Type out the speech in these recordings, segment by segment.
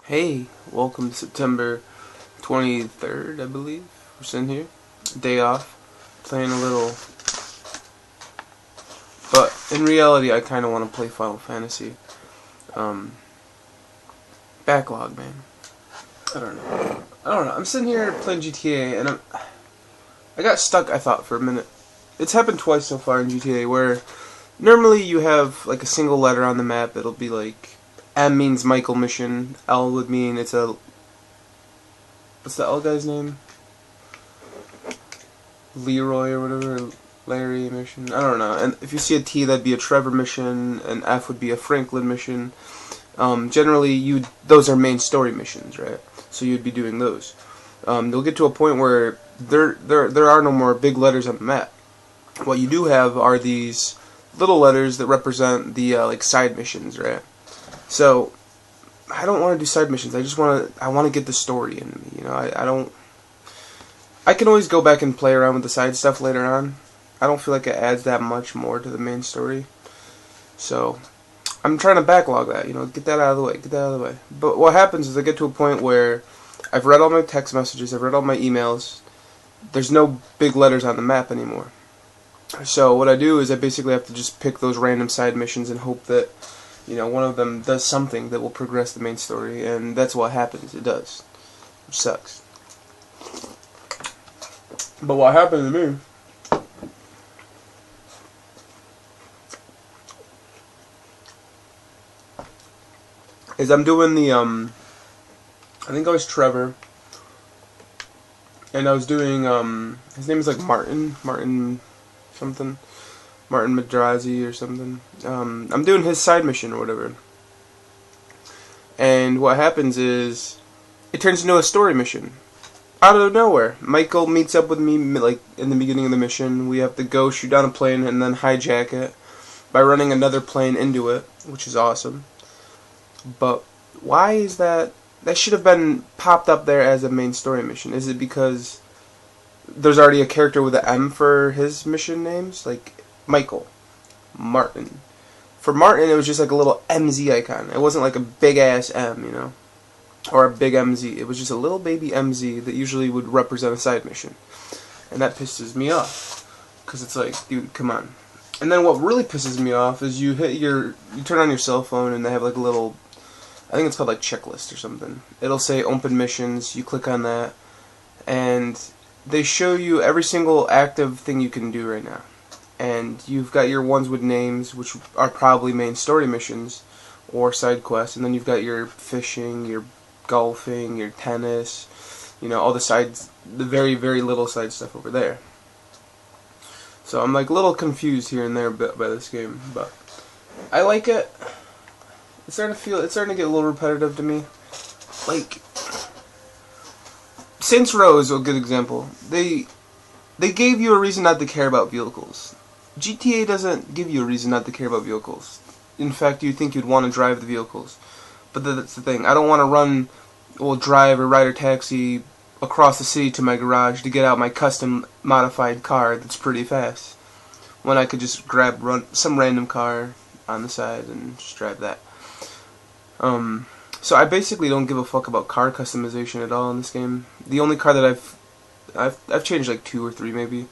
Hey, welcome to September 23rd, I believe. We're sitting here, day off, playing a little. But in reality, I kind of want to play Final Fantasy. Backlog, man. I don't know. I'm sitting here playing GTA, and I got stuck, I thought, for a minute. It's happened twice so far in GTA, where normally you have like a single letter on the map. It'll be like M means Michael mission. L would mean it's a... What's the L guy's name? Leroy or whatever. Larry mission. I don't know. And if you see a T, that'd be a Trevor mission. And F would be a Franklin mission. Generally, those are main story missions, right? So you'd be doing those. They'll get to a point where there are no more big letters on the map. What you do have are these little letters that represent the like side missions, right? So I don't want to do side missions. I want to get the story in me. You know, I can always go back and play around with the side stuff later on. I don't feel like it adds that much more to the main story. So I'm trying to backlog that. You know, get that out of the way. Get that out of the way. But what happens is I get to a point where I've read all my text messages. I've read all my emails. There's no big letters on the map anymore. So what I do is I basically have to just pick those random side missions and hope that, you know, one of them does something that will progress the main story, and that's what happens. It does. Which sucks. But what happened to me is I'm doing the, I think I was Trevor, and I was doing, his name is like Martin something. Martin Madrazi or something. I'm doing his side mission or whatever. And what happens is it turns into a story mission. Out of nowhere. Michael meets up with me like in the beginning of the mission. We have to go shoot down a plane and then hijack it by running another plane into it, which is awesome. But why is that? That should have been popped up there as a main story mission. Is it because there's already a character with an M for his mission names? Like Michael, Martin. For Martin, it was just like a little MZ icon. It wasn't like a big ass M, you know, or a big MZ. It was just a little baby MZ that usually would represent a side mission, and that pisses me off because it's like, dude, come on. And then what really pisses me off is you turn on your cell phone and they have like a little, I think it's called like checklist or something. It'll say open missions. You click on that, and they show you every single active thing you can do right now. And you've got your ones with names, which are probably main story missions or side quests, and then you've got your fishing, your golfing, your tennis, you know, all the sides, the very, very little side stuff over there. So I'm like a little confused here and there by this game, but I like it. It's starting to get a little repetitive to me. Like, Saints Row is a good example. They gave you a reason not to care about vehicles. GTA doesn't give you a reason not to care about vehicles. In fact, you'd think you'd want to drive the vehicles. But that's the thing. I don't want to drive or ride or taxi across the city to my garage to get out my custom modified car that's pretty fast, when I could just grab some random car on the side and just drive that. So I basically don't give a fuck about car customization at all in this game. The only car that I've changed like 2 or 3 maybe,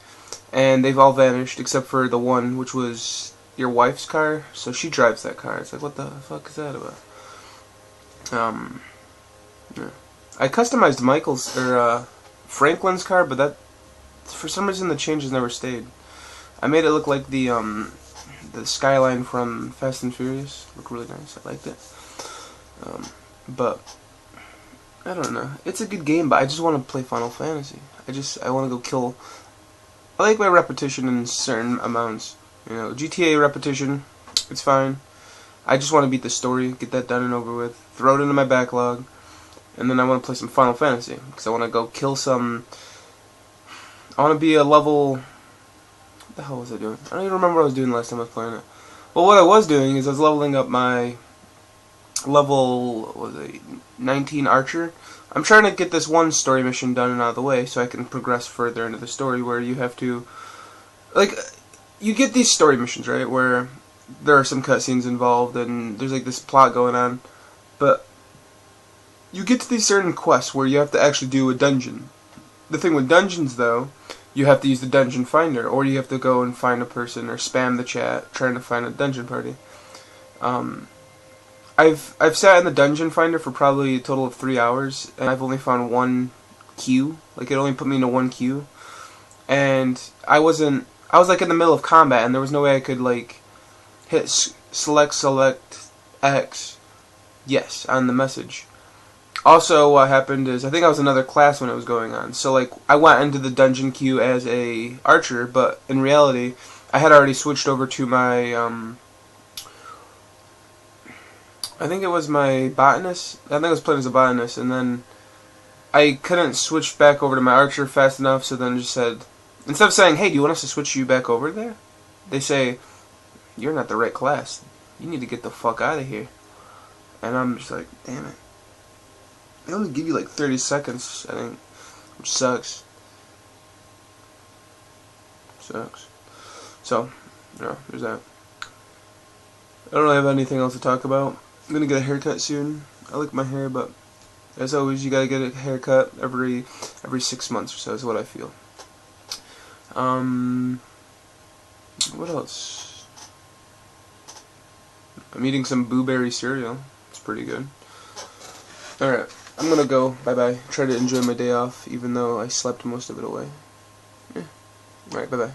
and they've all vanished except for the one which was your wife's car. So she drives that car. It's like, what the fuck is that about? Yeah. I customized Michael's or Franklin's car, but that for some reason the changes never stayed. I made it look like the skyline from Fast and Furious. Looked really nice. I liked it. But I don't know. It's a good game, but I just want to play Final Fantasy. I want to go kill. I like my repetition in certain amounts. You know, GTA repetition, it's fine. I just want to beat the story, get that done and over with, throw it into my backlog, and then I want to play some Final Fantasy because I want to go kill some. I want to be a level. What the hell was I doing? I don't even remember what I was doing last time I was playing it. Well, what I was doing is I was leveling up my level, what was it, 19 Archer. I'm trying to get this one story mission done and out of the way so I can progress further into the story where you have to, like, you get these story missions, right, where there are some cutscenes involved and there's like this plot going on, but you get to these certain quests where you have to actually do a dungeon. The thing with dungeons, though, you have to use the dungeon finder, or you have to go and find a person or spam the chat trying to find a dungeon party. I've sat in the dungeon finder for probably a total of 3 hours, and I've only found one queue. Like, it only put me into one queue, and I was like in the middle of combat, and there was no way I could like hit select X yes on the message. Also, what happened is, I think I was another class when it was going on. So, like, I went into the dungeon queue as a archer, but in reality, I had already switched over to my, I think it was my botanist. I think I was playing as a botanist, and then I couldn't switch back over to my archer fast enough, so then I just said, instead of saying, hey, do you want us to switch you back over there? They say, you're not the right class. You need to get the fuck out of here. And I'm just like, damn it. They only give you like 30 seconds, I think, which sucks. Sucks. So, yeah, there's that. I don't really have anything else to talk about. I'm gonna get a haircut soon. I like my hair, but as always, you gotta get a haircut every 6 months or so is what I feel. What else? I'm eating some blueberry cereal. It's pretty good. Alright, I'm gonna go. Bye-bye. Try to enjoy my day off, even though I slept most of it away. Yeah. Alright, bye-bye.